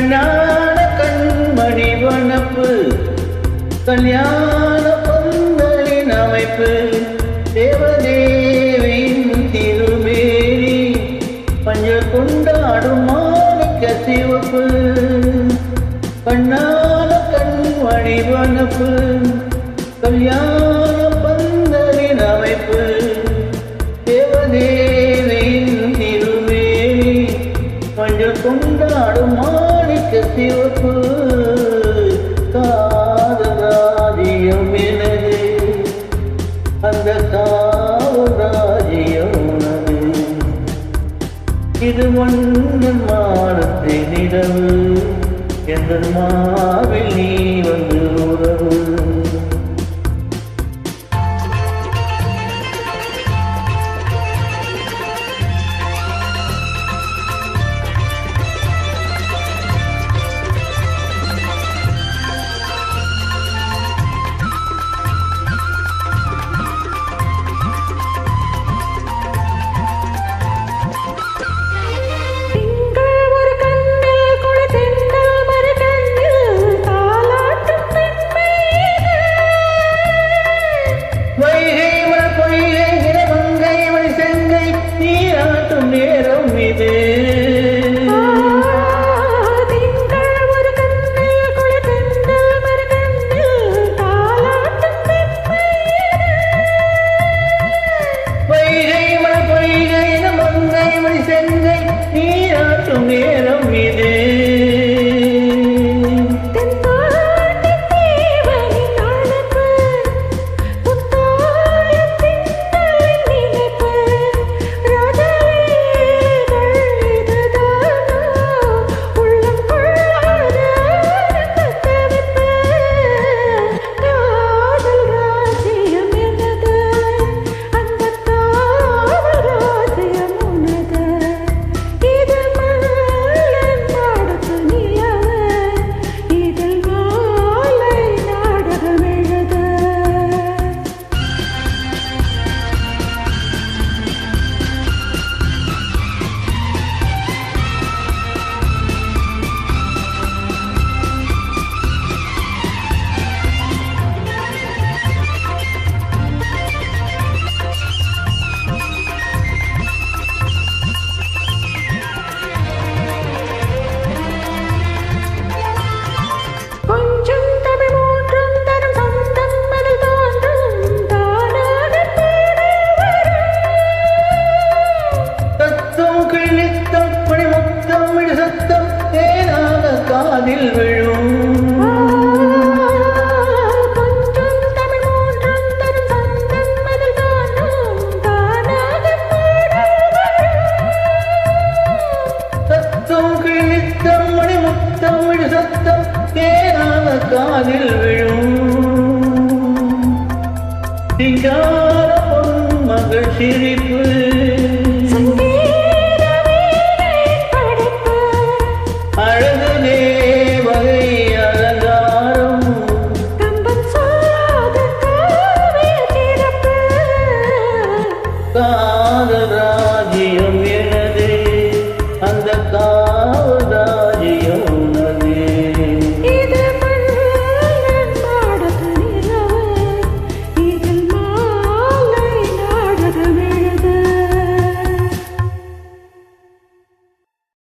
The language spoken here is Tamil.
கண்ணான கண்மணி வனப்பு கல்யாண பந்தலின் அமைப்பு தேவதேவியின் திருமேனி மஞ்சள் கொண்டாடும் மாணிக்க சிவப்பு கண்ணான கண்மணி வனப்பு கல்யாண பந்தலின் அமைப்பு தேவதேவியின் திருமேனி மஞ்சள் கொண்டாடும் மாணிக்க சிவப்பு காதராஜ்யம் எனது அந்த காவராஜ்யம் உனது இது மன்னன் மாடத்தின் நிலவு எந்த மாவில் நீ வந்து உறவு நேரம் இது வைகை மலை பொய்கை மங்கை மணி செங்கை நீராட்டும் நேரம் இது காதில் விழும் சத்தம் கிழித்தம் மணி முத்தம் விழு சத்தம் தேனாக காதில் விழும் சிங்கார பொன் மகள் சிரிப்பு